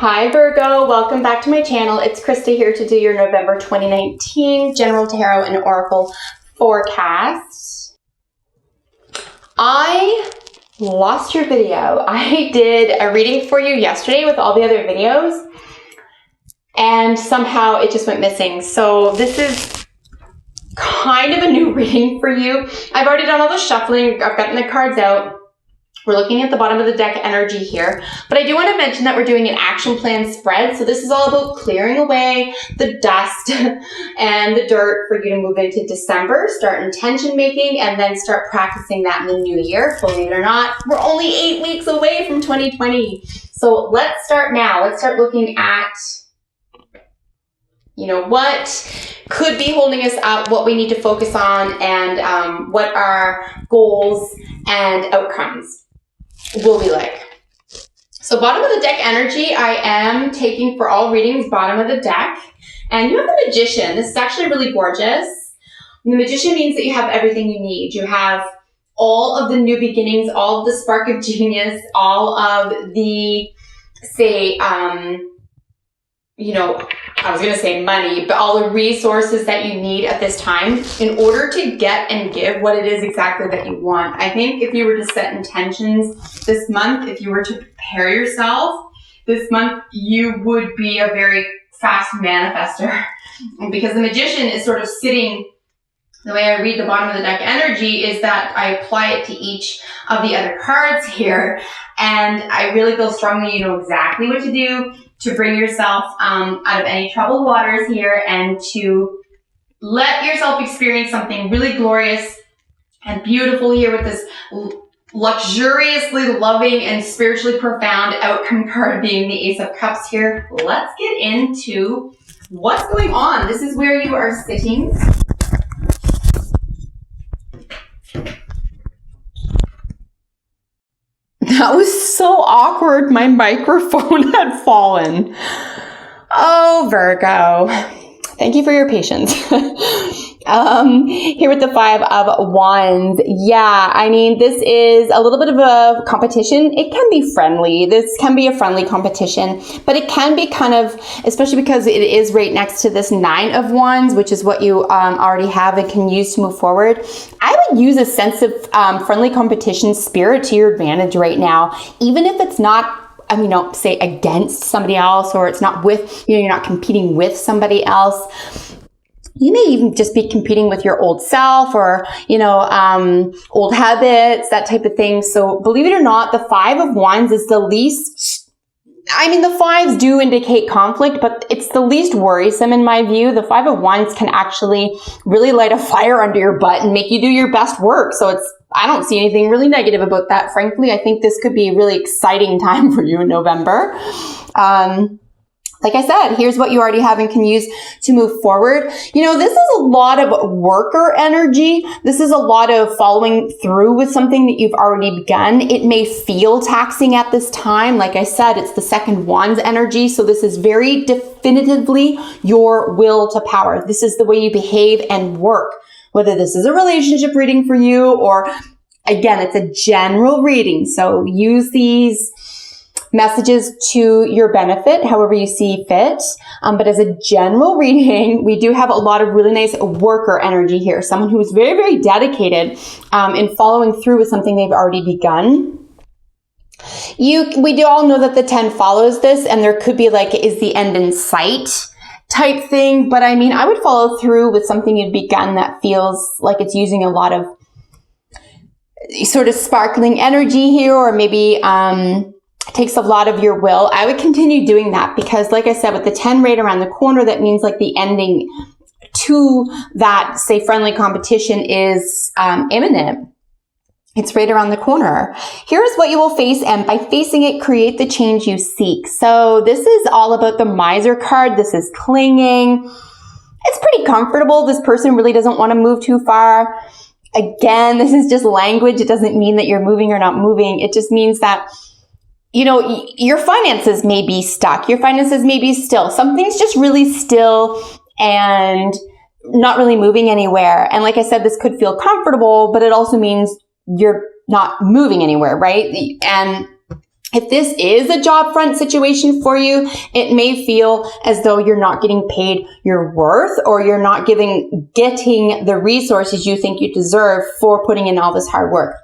Hi Virgo, welcome back to my channel. It's Krista here to do your November 2019 General Tarot and Oracle forecast. I lost your video. I did a reading for you yesterday with all the other videos and somehow it just went missing. So this is kind of a new reading for you. I've already done all the shuffling. I've gotten the cards out. We're looking at the bottom of the deck energy here, but I do want to mention that we're doing an action plan spread. So this is all about clearing away the dust and the dirt for you to move into December, start intention making, and then start practicing that in the new year. Believe it or not, we're only 8 weeks away from 2020. So let's start now. Let's start looking at, what could be holding us up, what we need to focus on, and what our goals and outcomes will be like. So bottom of the deck energy, I am taking for all readings bottom of the deck. And you have the Magician. This is actually really gorgeous. The Magician means that you have everything you need. You have all of the new beginnings, all of the spark of genius, all of the, I was going to say money, but all the resources that you need at this time in order to get and give what it is exactly that you want. I think if you were to set intentions this month, if you were to prepare yourself this month, you would be a very fast manifester because the Magician is sort of sitting. The way I read the bottom of the deck energy is that I apply it to each of the other cards here. And I really feel strongly you know exactly what to do to bring yourself out of any troubled waters here and to let yourself experience something really glorious and beautiful here with this luxuriously loving and spiritually profound outcome card being the Ace of Cups here. Let's get into what's going on. This is where you are sitting. That was so awkward. My microphone had fallen. Oh, Virgo. Thank you for your patience. Here with the Five of Wands. Yeah, I mean, this is a little bit of a competition. It can be friendly. This can be a friendly competition, but it can be kind of, especially because it is right next to this Nine of Wands, which is what you already have and can use to move forward. I would use a sense of friendly competition spirit to your advantage right now, even if it's not, say against somebody else, or it's not with, you're not competing with somebody else. You may even just be competing with your old self or, old habits, that type of thing. So believe it or not, the Five of Wands is the least, the fives do indicate conflict, but it's the least worrisome in my view. The Five of Wands can actually really light a fire under your butt and make you do your best work. So I don't see anything really negative about that. Frankly, I think this could be a really exciting time for you in November. Like I said, here's what you already have and can use to move forward. This is a lot of worker energy. This is a lot of following through with something that you've already begun. It may feel taxing at this time. Like I said, it's the second Wands energy. So this is very definitively your will to power. This is the way you behave and work. Whether this is a relationship reading for you or, again, it's a general reading. So use these messages to your benefit, however you see fit. But as a general reading, we do have a lot of really nice worker energy here. Someone who is very, very dedicated in following through with something they've already begun. We do all know that the 10 follows this, and there could be like, is the end in sight type thing. But I would follow through with something you've begun that feels like it's using a lot of sort of sparkling energy here, or maybe takes a lot of your will. I would continue doing that because, like I said, with the 10 right around the corner, that means like the ending to that, say, friendly competition is imminent. It's right around the corner. Here's what you will face, and by facing it, create the change you seek. So this is all about the Miser card. This is clinging. It's pretty comfortable. This person really doesn't want to move too far. Again, this is just language. It doesn't mean that you're moving or not moving. It just means that your finances may be stuck. Your finances may be still. Something's just really still and not really moving anywhere. And like I said, this could feel comfortable, but it also means you're not moving anywhere, right? And If this is a job front situation for you, it may feel as though you're not getting paid your worth, or you're not getting the resources you think you deserve for putting in all this hard work.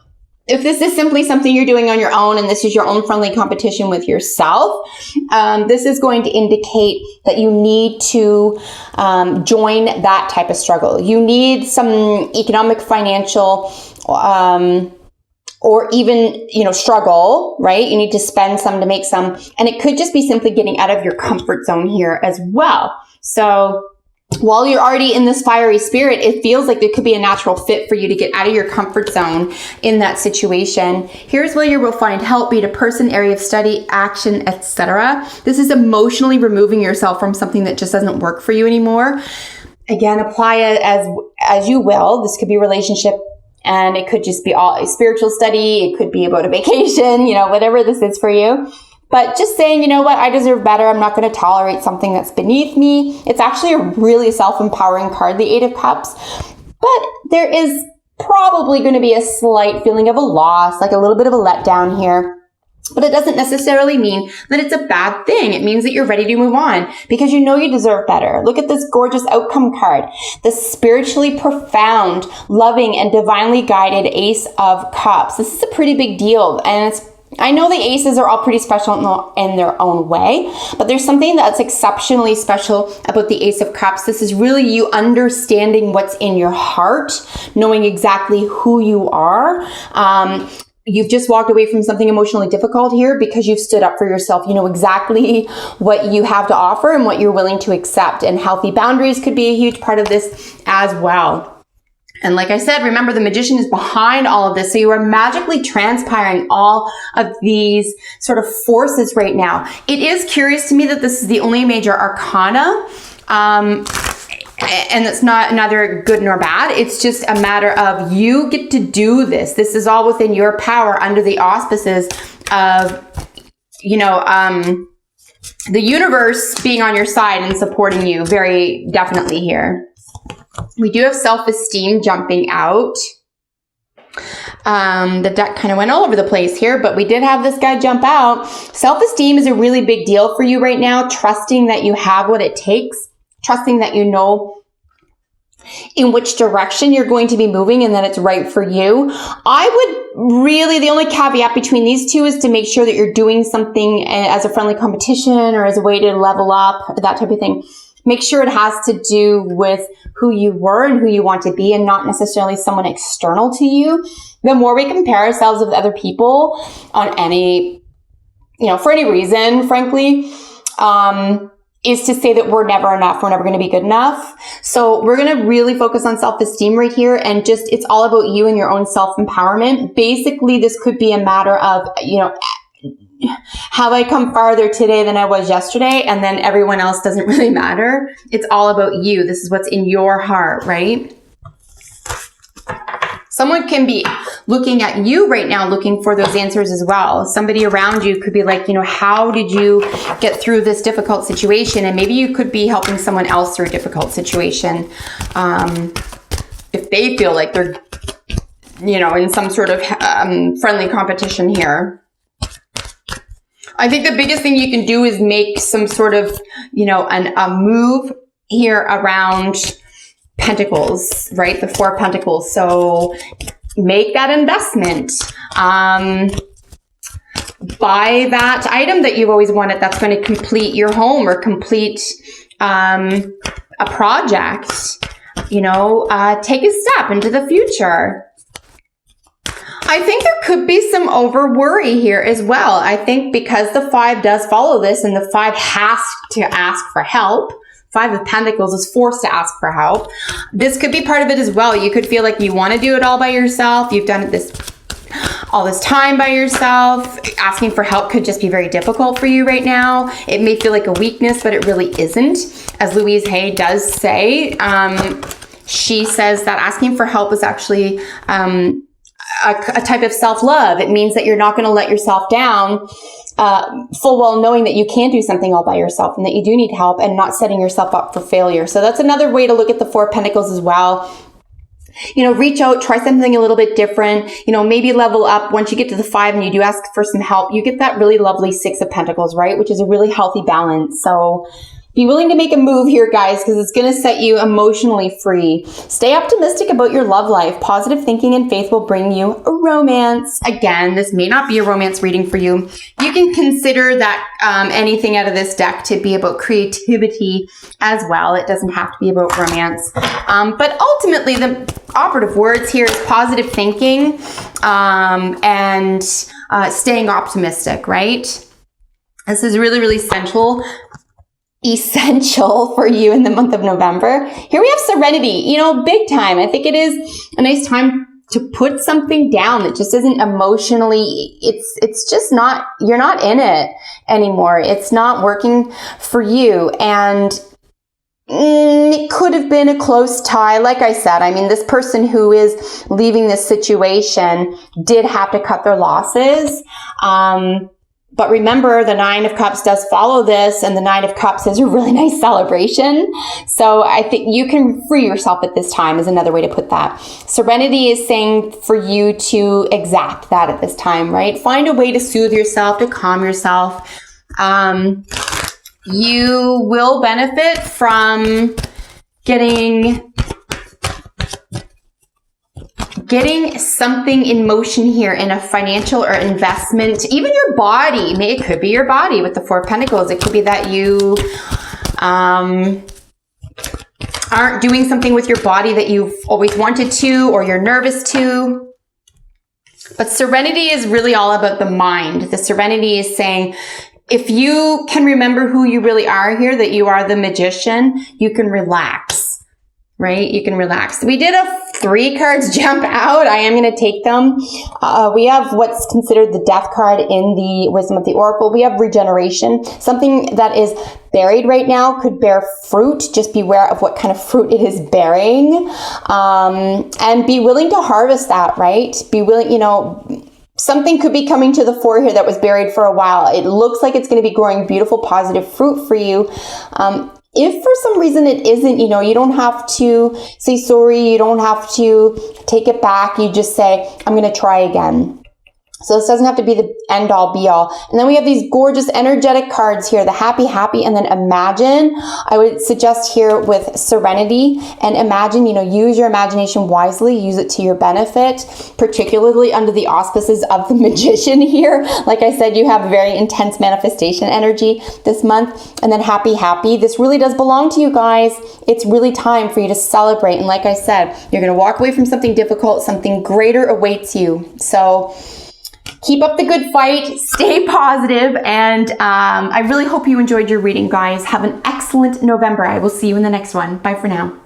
If this is simply something you're doing on your own, and this is your own friendly competition with yourself, this is going to indicate that you need to join that type of struggle. You need some economic, financial, or even, struggle, right? You need to spend some to make some. And it could just be simply getting out of your comfort zone here as well. So while you're already in this fiery spirit, it feels like there could be a natural fit for you to get out of your comfort zone in that situation. Here's where you will find help, be it a person, area of study, action, etc. This is emotionally removing yourself from something that just doesn't work for you anymore. Again, apply it as you will. This could be a relationship, and it could just be all a spiritual study. It could be about a vacation, whatever this is for you. But just saying, you know what, I deserve better. I'm not going to tolerate something that's beneath me. It's actually a really self-empowering card, the Eight of Cups. But there is probably going to be a slight feeling of a loss, like a little bit of a letdown here. But it doesn't necessarily mean that it's a bad thing. It means that you're ready to move on because you know you deserve better. Look at this gorgeous outcome card. The spiritually profound, loving, and divinely guided Ace of Cups. This is a pretty big deal. And I know the aces are all pretty special in their own way, but there's something that's exceptionally special about the Ace of Cups. This is really you understanding what's in your heart, knowing exactly who you are. You've just walked away from something emotionally difficult here because you've stood up for yourself. You know exactly what you have to offer and what you're willing to accept. And healthy boundaries could be a huge part of this as well. And like I said, remember the Magician is behind all of this. So you are magically transpiring all of these sort of forces right now. It is curious to me that this is the only major arcana. And it's not neither good nor bad. It's just a matter of you get to do this. This is all within your power under the auspices of, the universe being on your side and supporting you very definitely here. We do have self-esteem jumping out. The deck kind of went all over the place here, but we did have this guy jump out. Self-esteem is a really big deal for you right now. Trusting that you have what it takes. Trusting that you know in which direction you're going to be moving and that it's right for you. I would really, the only caveat between these two is to make sure that you're doing something as a friendly competition or as a way to level up, that type of thing. Make sure it has to do with who you were and who you want to be and not necessarily someone external to you. The more we compare ourselves with other people on any, for any reason, frankly, is to say that we're never enough. We're never going to be good enough. So we're going to really focus on self-esteem right here. And just, it's all about you and your own self-empowerment. Basically, this could be a matter of, have I come farther today than I was yesterday? And then everyone else doesn't really matter. It's all about you. This is what's in your heart, right? Someone can be looking at you right now, looking for those answers as well. Somebody around you could be like, how did you get through this difficult situation? And maybe you could be helping someone else through a difficult situation. If they feel like they're, in some sort of friendly competition here. I think the biggest thing you can do is make some sort of, a move here around Pentacles, right? The Four of Pentacles. So make that investment. Buy that item that you've always wanted that's going to complete your home or complete a project. Take a step into the future. I think there could be some over worry here as well. I think because the 5 does follow this and the 5 has to ask for help. 5 of Pentacles is forced to ask for help. This could be part of it as well. You could feel like you want to do it all by yourself. You've done it all this time by yourself. Asking for help could just be very difficult for you right now. It may feel like a weakness, but it really isn't. As Louise Hay does say, she says that asking for help is actually a type of self-love. It means that you're not going to let yourself down, full well knowing that you can't do something all by yourself and that you do need help and not setting yourself up for failure. So that's another way to look at the Four of Pentacles as well. You know, reach out, try something a little bit different, you know, maybe level up. Once you get to the 5 and you do ask for some help, you get that really lovely 6 of Pentacles, right? Which is a really healthy balance. So be willing to make a move here, guys, because it's going to set you emotionally free. Stay optimistic about your love life. Positive thinking and faith will bring you a romance. Again, this may not be a romance reading for you. You can consider that anything out of this deck to be about creativity as well. It doesn't have to be about romance. But ultimately, the operative words here is positive thinking and staying optimistic, right? This is really, really essential for you in the month of November. Here we have serenity, you know, big time. I think it is a nice time to put something down that just isn't emotionally, it's just not, you're not in it anymore. It's not working for you. And it could have been a close tie. Like I said, I mean, this person who is leaving this situation did have to cut their losses. But remember, the 9 of Cups does follow this, and the 9 of Cups is a really nice celebration. So I think you can free yourself at this time is another way to put that. Serenity is saying for you to exact that at this time, right? Find a way to soothe yourself, to calm yourself. You will benefit from getting something in motion here in a financial or investment, even your body. It could be your body with the 4 of Pentacles. It could be that you aren't doing something with your body that you've always wanted to, or you're nervous to. But serenity is really all about the mind. The serenity is saying, if you can remember who you really are here, that you are the magician, you can relax, right? You can relax. We did a 3 cards jump out. I am going to take them. We have what's considered the death card in the Wisdom of the Oracle. We have regeneration. Something that is buried right now could bear fruit. Just beware of what kind of fruit it is bearing. And be willing to harvest that, right? Be willing, you know, something could be coming to the fore here that was buried for a while. It looks like it's going to be growing beautiful, positive fruit for you. If for some reason it isn't, you know, you don't have to say sorry. You don't have to take it back. You just say, I'm going to try again. So this doesn't have to be the end all be all. And then we have these gorgeous energetic cards here, the happy, and then imagine. I would suggest here with serenity and imagine, you know, use your imagination wisely, use it to your benefit, particularly under the auspices of the magician here. Like I said, you have very intense manifestation energy this month. And then happy. This really does belong to you guys. It's really time for you to celebrate. And like I said, you're going to walk away from something difficult, something greater awaits you. So keep up the good fight, stay positive, and I really hope you enjoyed your reading, guys. Have an excellent November. I will see you in the next one. Bye for now.